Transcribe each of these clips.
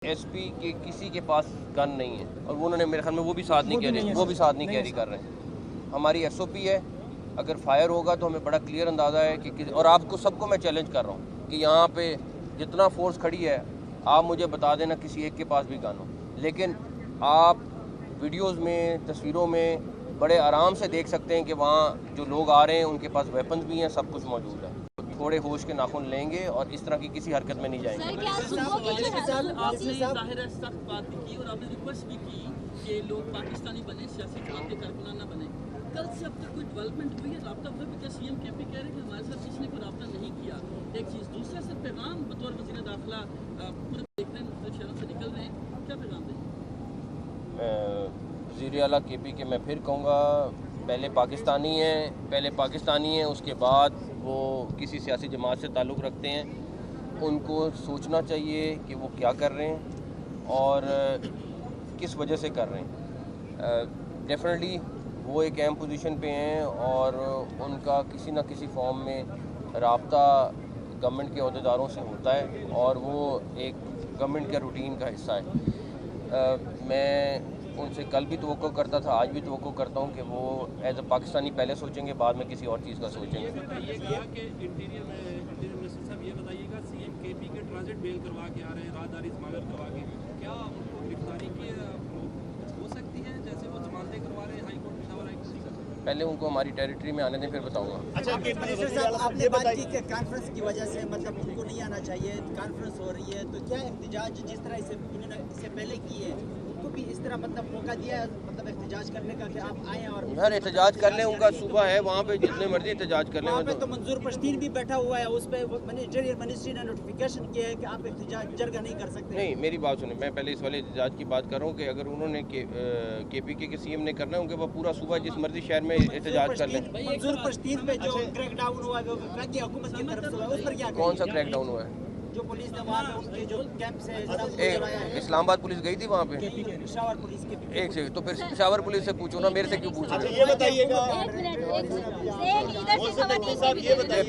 S P کے کسی کے پاس گن نہیں ہے اور انہوں نے میرے خیال میں وہ بھی ساتھ نہیں کیری کر رہے ہیں. ہماری ایس او پی ہے, اگر فائر ہوگا تو ہمیں بڑا کلیئر اندازہ ہے کہ اور آپ کو سب کو میں چیلنج کر رہا ہوں کہ یہاں پہ جتنا فورس کھڑی ہے آپ مجھے بتا دینا کسی ایک کے پاس بھی گن ہو, لیکن آپ ویڈیوز میں تصویروں میں بڑے آرام سے دیکھ سکتے ہیں کہ وہاں جو لوگ آ رہے ہیں ان کے پاس ویپنز بھی ہیں, سب کچھ موجود ہے. تھوڑے ہوش کے ناخن لیں گے اور اس طرح کی کسی حرکت میں نہیں جائیں گے. آپ نے ظاہر ہے سخت بات بھی کی اور آپ نے ریکویسٹ بھی کی کہ لوگ پاکستانی بنے, سیاسی جماعتیں کارکنان نہ بنے. کل سے اب تک کوئی ڈیولپمنٹ ہوئی ہے, رابطہ ہوا ہے؟ کیا سی ایم کے پی کہہ رہے ہیں کہ ہمارے ساتھ کسی نے کوئی رابطہ نہیں کیا, ایک چیز. دوسرا سر پیغام بطور وزیر داخلہ پورے دیکھ رہے ہیں, مختلف شہروں سے نکل رہے ہیں, کیا پیغام دیں؟ وزیر اعلیٰ کے پی کے میں پھر کہوں گا, پہلے پاکستانی ہیں اس کے بعد وہ کسی سیاسی جماعت سے تعلق رکھتے ہیں. ان کو سوچنا چاہیے کہ وہ کیا کر رہے ہیں اور کس وجہ سے کر رہے ہیں. ڈیفینیٹلی وہ ایک اہم پوزیشن پہ ہیں اور ان کا کسی نہ کسی فارم میں رابطہ گورنمنٹ کے عہدیداروں سے ہوتا ہے اور وہ ایک گورنمنٹ کے روٹین کا حصہ ہے. میں ان سے کل بھی توقع کرتا تھا, آج بھی توقع کرتا ہوں کہ وہ ایز اے پاکستانی پہلے سوچیں گے, بعد میں کسی اور چیز کا سوچیں گے. انٹیریئر منسٹر صاحب یہ بتائیے گا, سی ایم کے پی کے ٹرانزٹ بیل کروا کے آ رہے ہیں, راہداری ضمانت کروا کے, کیا ان کو گرفتاری کی ہو سکتی ہے جیسے وہ ضمانتیں کروا رہے ہیں high court Peshawar high court سے؟ پہلے ان کو ہماری ٹیریٹری میں آنے دیں پھر بتاؤں گا. اچھا منسٹر صاحب, آپ نے بات کی کہ کانفرنس کی وجہ سے مطلب ان کو نہیں آنا چاہیے, کانفرنس ہو رہی ہے, تو کیا احتجاج جس طرح انہوں نے اس سے پہلے کی ہے ان کو بھی اس طرح مطلب موقع دیا ہے مطلب احتجاج کرنے کا کہ آپ آئیں اور ہر احتجاج کر لیں, ان کا صوبہ ہے وہاں پہ جتنے مرضی احتجاج کر لیں. وہاں پہ تو منظور پشتین بھی بیٹھا ہوا ہے, اس پہ انٹیریئر منسٹری نے نوٹیفیکیشن کیا ہے کہ آپ احتجاج جرگہ نہیں کر سکتے. نہیں, میری بات سنیں, میں پہلے اس والے احتجاج کی بات کر رہا ہوں کہ اگر انہوں نے کے پی کے سی ایم نے کرنا ہے ان کے پاس پورا صوبہ جس مرضی شہر میں احتجاج کر لیں. منظور پشتین پہ جو کریک ڈاؤن ہوا ہے وفاقی حکومت کی طرف سے ہوا ہے, اس پر کیا کون سا کریک ڈاؤن ہوا ہے؟ جو پولیس نے وہاں پہ ان کے جو کیمپ سے اسلام آباد پولیس گئی تھی وہاں پہ, پشاور پولیس کے ایک سیکنڈ, تو پھر پشاور پولیس سے پوچھو نا, میرے سے کیوں پوچھ رہے یہ بتائیے گا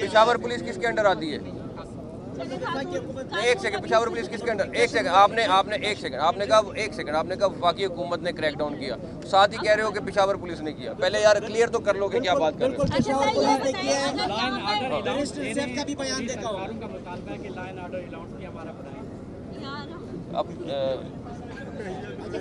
پشاور پولیس کس کے انڈر آتی ہے؟ ایک سیکنڈ, پشاور پولیس کس کے انڈر, ایک سیکنڈ, آپ نے کہا وفاقی حکومت نے کریک ڈاؤن کیا, ساتھ ہی کہہ رہے ہو کہ پشاور پولیس نے کیا. پہلے یار کلیئر تو کر لو کہ کیا بات کر رہے ہو. پشاور پولیس نے کیا ہے, منسٹر صاحب کا بھی بیان دیکھا ہوگا. اب اچھا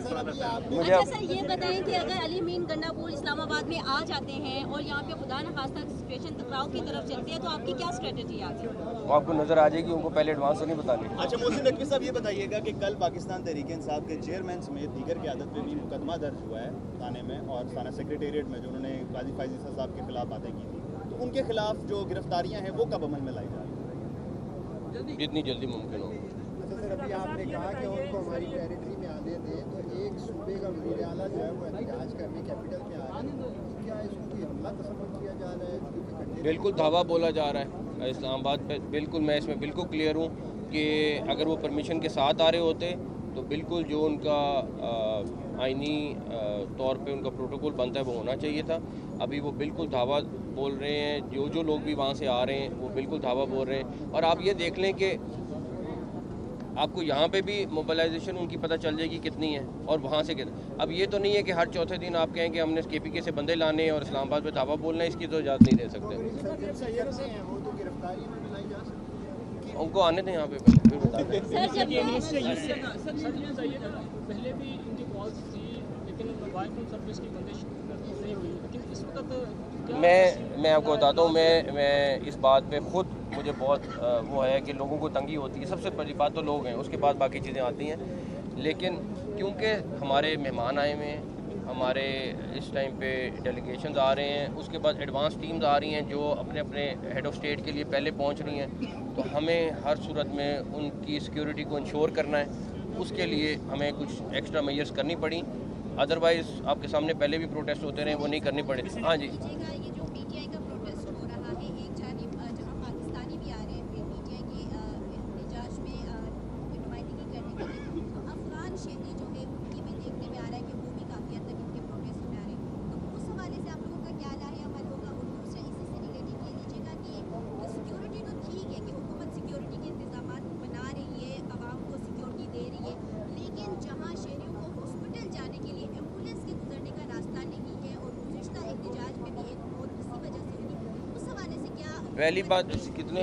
سر, یہ بتائیں کہ اگر علی مین گنڈاپور اسلام آباد میں آ جاتے ہیں اور یہاں پہ خدا نخواستہ سچویشن ٹکراؤ کی طرف چلتی ہے تو آپ کی کیا اسٹریٹجی آگے؟ وہ آپ کو نظر آ جائے گی, ان کو پہلے ایڈوانس تو نہیں بتانی. اچھا محسن نقوی صاحب یہ بتائیے گا کہ کل پاکستان تحریک انصاف کے چیئرمین سمیت دیگر قیادت پہ بھی مقدمہ درج ہوا ہے تھانے میں اور تھانہ سیکریٹریٹ میں, جو انہوں نے قاضی فائز عیسیٰ صاحب کے خلاف باتیں کی تھی, تو ان کے خلاف جو گرفتاریاں ہیں وہ کب عمل میں لائی جا رہی ہیں؟ جتنی جلدی ممکن ہو. سر ابھی آپ نے کہا کہ ان کو ہماری ٹیریٹری میں آنے دیں, تو ایک صوبے کا وزیر اعلیٰ جو ہے وہ احتجاج کرنے کیپٹل میں آ رہے ہیں, کیا اس کو کوئی حملہ تصور کیا جا رہا ہے؟ بالکل دھاوا بولا جا رہا ہے اسلام آباد پہ. بالکل میں اس میں بالکل کلیئر ہوں کہ اگر وہ پرمیشن کے ساتھ آ رہے ہوتے تو بالکل جو ان کا آئینی طور پہ ان کا پروٹوکول بنتا ہے وہ ہونا چاہیے تھا. ابھی وہ بالکل دھاوا بول رہے ہیں, جو لوگ بھی وہاں سے آ رہے ہیں وہ بالکل دھاوا بول رہے ہیں. اور آپ یہ دیکھ لیں کہ آپ کو یہاں پہ بھی موبلائزیشن ان کی پتہ چل جائے گی کتنی ہے اور وہاں سے کتنا. اب یہ تو نہیں ہے کہ ہر چوتھے دن آپ کہیں کہ ہم نے کے پی کے سے بندے لانے ہیں اور اسلام آباد پہ دعویٰ بولنا ہے, اس کی تو اجازت نہیں دے سکتے. ان کو آنے دیں یہاں پہ پہلے, پھر بتا دیں. پہلے بھی ان کی کالز تھی لیکن موبائل فون سروس کی بندش نہیں ہوئی, لیکن اس وقت میں آپ کو بتاتا ہوں, میں اس بات پہ خود مجھے بہت وہ ہے کہ لوگوں کو تنگی ہوتی ہے. سب سے بڑی بات تو لوگ ہیں, اس کے بعد باقی چیزیں آتی ہیں. لیکن کیونکہ ہمارے مہمان آئے ہوئے ہیں, ہمارے اس ٹائم پہ ڈیلیگیشنز آ رہے ہیں, اس کے بعد ایڈوانس ٹیمز آ رہی ہیں جو اپنے ہیڈ آف اسٹیٹ کے لیے پہلے پہنچ رہی ہیں, تو ہمیں ہر صورت میں ان کی سیکیورٹی کو انشور کرنا ہے. اس کے لیے ہمیں کچھ ایکسٹرا میجرز کرنی پڑی, ادروائز آپ کے سامنے پہلے بھی پروٹیسٹ ہوتے رہے, وہ نہیں کرنی پڑے. ہاں جی, یہ جو پی ٹی آئی کا پروٹیسٹ ہو رہا ہے, ایک جانب جہاں پاکستانی بھی آ رہے ہیں پی ٹی آئی کے احتجاج میں نمائندگی کرنے کے لیے, تو افغان شہری جو ہے ان کی بھی دیکھنے میں آ رہا ہے کہ وہ بھی کافی حد تک ان کے پروٹیسٹ میں آ رہے ہیں. تو اس حوالے سے آپ لوگوں کا کیا لاہ عمل ہوگا؟ اور دوسرے اسی سے ریلیٹڈ یہ لیجیے گا کہ سیکیورٹی تو ٹھیک ہے کہ حکومت سیکیورٹی کے انتظامات بنا رہی ہے, عوام کو سیکیورٹی دے رہی ہے, پہلی بات کتنے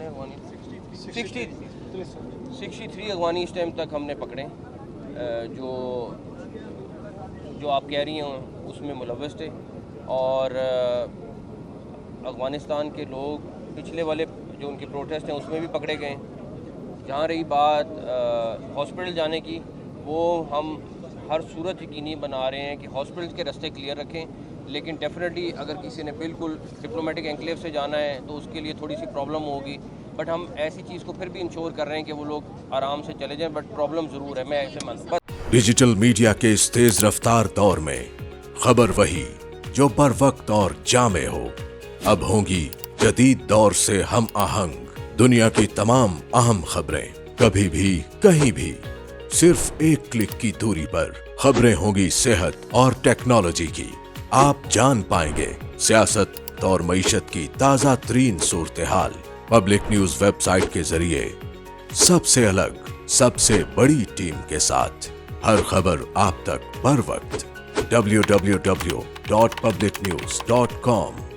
افغانی 63 افغانی اس ٹائم تک ہم نے پکڑے جو آپ کہہ رہی ہیں اس میں ملوث تھے. اور افغانستان کے لوگ پچھلے والے جو ان کے پروٹیسٹ ہیں اس میں بھی پکڑے گئے. جہاں رہی بات ہاسپٹل جانے کی, وہ ہم ہر صورت یقینی بنا رہے ہیں کہ ہاسپٹل کے راستے کلیئر رکھیں, لیکن ڈیفینیٹلی اگر کسی نے بالکل ڈپلومیٹک انکلیو سے جانا ہے تو اس کے لیے تھوڑی سی پرابلم ہوگی, بٹ ہم ایسی چیز کو پھر بھی انشور کر رہے ہیں کہ وہ لوگ آرام سے چلے جائیں, بٹ پرابلم ضرور ہے. میں ایسے مانتا ہوں ڈیجیٹل میڈیا کے اس تیز رفتار دور میں خبر وہی جو بر وقت اور جامع ہو. اب ہوں گی جدید دور سے ہم آہنگ دنیا کی تمام اہم خبریں, کبھی بھی کہیں بھی, صرف ایک کلک کی دوری پر. خبریں ہوں گی صحت اور ٹیکنالوجی کی. آپ جان پائیں گے سیاست اور معیشت کی تازہ ترین صورتحال. پبلک نیوز ویب سائٹ کے ذریعے سب سے الگ, سب سے بڑی ٹیم کے ساتھ ہر خبر آپ تک بر وقت. www.publicnews.com